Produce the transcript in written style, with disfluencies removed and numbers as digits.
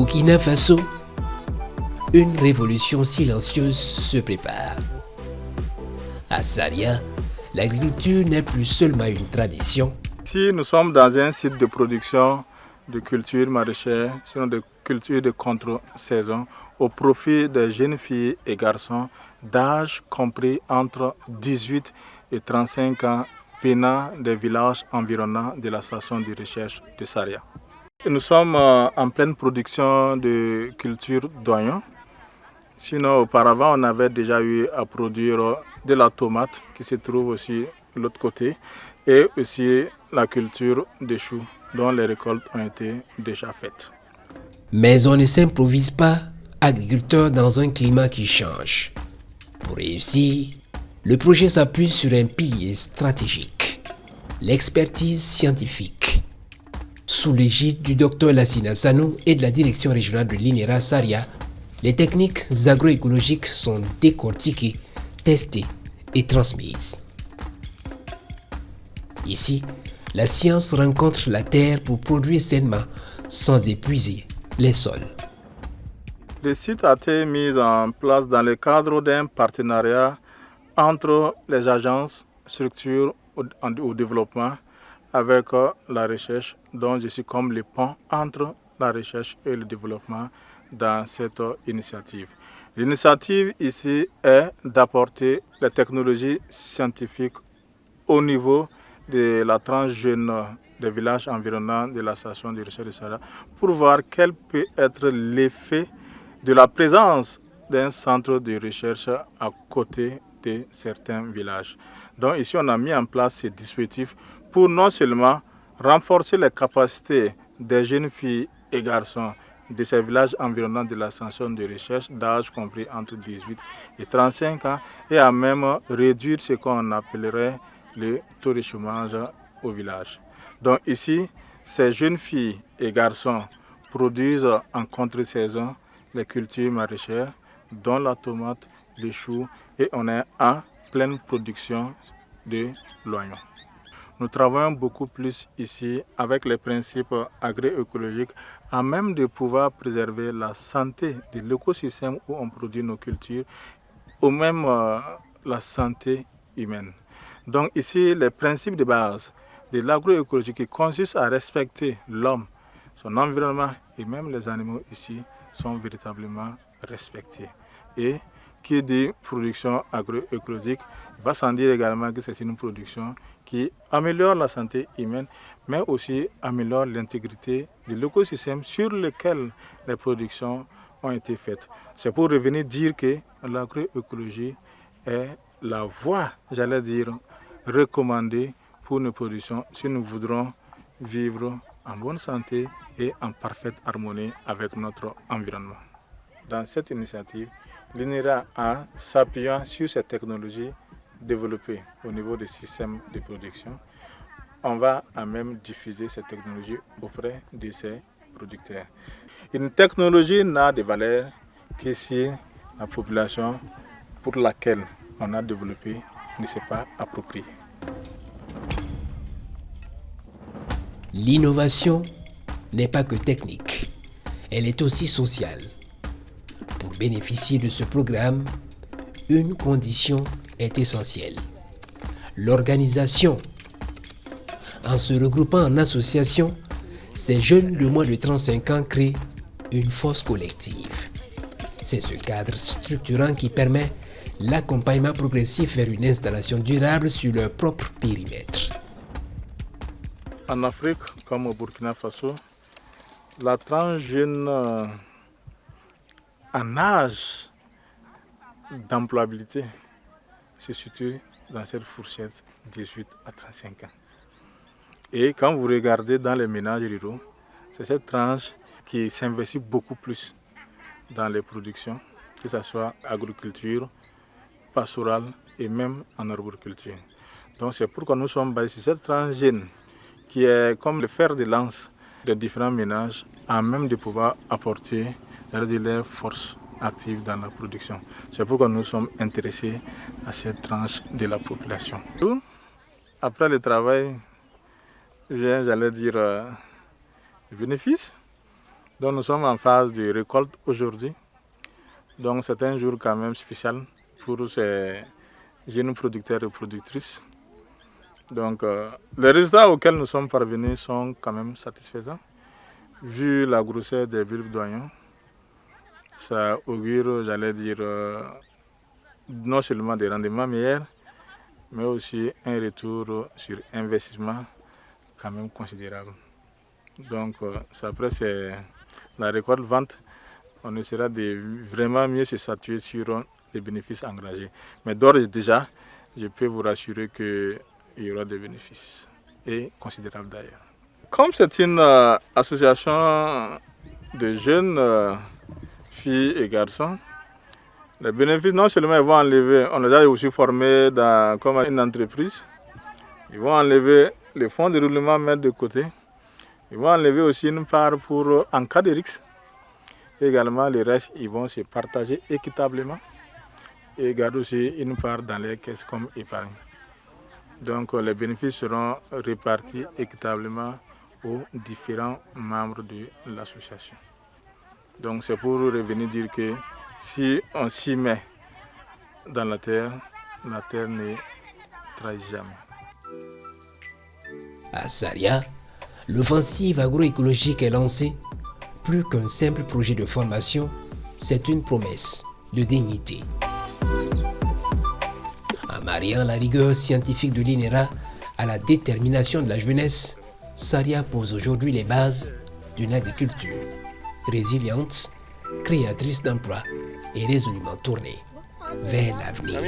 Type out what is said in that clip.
Burkina Faso, une révolution silencieuse se prépare. À Saria, l'agriculture n'est plus seulement une tradition. Ici, nous sommes dans un site de production de cultures maraîchères, sinon de cultures de contre-saison, au profit des jeunes filles et garçons d'âge compris entre 18 et 35 ans venant des villages environnants de la station de recherche de Saria. Nous sommes en pleine production de culture d'oignons. Sinon, auparavant, on avait déjà eu à produire de la tomate qui se trouve aussi de l'autre côté et aussi la culture de choux dont les récoltes ont été déjà faites. Mais on ne s'improvise pas agriculteur dans un climat qui change. Pour réussir, le projet s'appuie sur un pilier stratégique, l'expertise scientifique. Sous l'égide du Dr Lassina Sanou et de la direction régionale de l'INERA Saria, les techniques agroécologiques sont décortiquées, testées et transmises. Ici, la science rencontre la terre pour produire sainement sans épuiser les sols. Le site a été mis en place dans le cadre d'un partenariat entre les agences, structures au développement avec la recherche, dont je suis comme le pont entre la recherche et le développement dans cette initiative. L'initiative ici est d'apporter les technologies scientifiques au niveau de la tranche jeune des villages environnants de la station de recherche de Saria pour voir quel peut être l'effet de la présence d'un centre de recherche à côté de certains villages. Donc ici, on a mis en place ces dispositifs pour non seulement renforcer les capacités des jeunes filles et garçons de ces villages environnants de la station de recherche d'âge compris entre 18 et 35 ans et à même réduire ce qu'on appellerait le taux de chômage au village. Donc ici, ces jeunes filles et garçons produisent en contre-saison les cultures maraîchères, dont la tomate, les choux, et on est en pleine production de l'oignon. Nous travaillons beaucoup plus ici avec les principes agroécologiques à même de pouvoir préserver la santé de l'écosystème où on produit nos cultures, ou même la santé humaine. Donc ici, les principes de base de l'agroécologie qui consistent à respecter l'homme, son environnement et même les animaux ici sont véritablement respectés. Et qui dit production agroécologique va sans dire également que c'est une production qui améliore la santé humaine, mais aussi améliore l'intégrité de l'écosystème sur lequel les productions ont été faites. C'est pour revenir dire que l'agroécologie est la voie, j'allais dire, recommandée pour nos productions si nous voudrons vivre en bonne santé et en parfaite harmonie avec notre environnement. Dans cette initiative, l'INERA a, s'appuyant sur ces technologies développées au niveau des systèmes de production, on va à même diffuser ces technologies auprès de ces producteurs. Une technologie n'a de valeur que si la population pour laquelle on a développé ne s'est pas appropriée. L'innovation n'est pas que technique, elle est aussi sociale. Pour bénéficier de ce programme, une condition est essentielle: l'organisation. En se regroupant en association, ces jeunes de moins de 35 ans créent une force collective. C'est ce cadre structurant qui permet l'accompagnement progressif vers une installation durable sur leur propre périmètre. En Afrique, comme au Burkina Faso, la tranche jeune en âge d'employabilité se situe dans cette fourchette 18 à 35 ans. Et quand vous regardez dans les ménages ruraux, c'est cette tranche qui s'investit beaucoup plus dans les productions, que ce soit agriculture, pastorale et même en arboriculture. Donc c'est pourquoi nous sommes basés sur cette tranche jeune qui est comme le fer de lance des différents ménages à même de pouvoir apporter de leur force active dans la production. C'est pourquoi nous sommes intéressés à cette tranche de la population. Après le travail, j'allais dire le bénéfice. Donc nous sommes en phase de récolte aujourd'hui. Donc c'est un jour quand même spécial pour ces jeunes producteurs et productrices. Donc les résultats auxquels nous sommes parvenus sont quand même satisfaisants. Vu la grosseur des bulbes d'oignons, ça augure, j'allais dire, non seulement des rendements meilleurs, mais aussi un retour sur investissement quand même considérable. Donc après c'est la récolte-vente, on essaiera de vraiment mieux se statuer sur les bénéfices engagés. Mais d'ores et déjà, je peux vous rassurer qu'il y aura des bénéfices, et considérables d'ailleurs. Comme c'est une association de jeunes filles et garçons, les bénéfices, non seulement ils vont enlever, on les a aussi formés comme une entreprise, ils vont enlever les fonds de roulement, mettre de côté, ils vont enlever aussi une part pour en cas de risque. Également, les restes, ils vont se partager équitablement et garder aussi une part dans les caisses comme épargne. Donc les bénéfices seront répartis équitablement aux différents membres de l'association. Donc c'est pour revenir dire que si on s'y met dans la terre ne trahit jamais. À Saria, l'offensive agroécologique est lancée. Plus qu'un simple projet de formation, c'est une promesse de dignité. En mariant la rigueur scientifique de l'INERA à la détermination de la jeunesse, Saria pose aujourd'hui les bases d'une agriculture résiliente, créatrice d'emplois et résolument tournée vers l'avenir.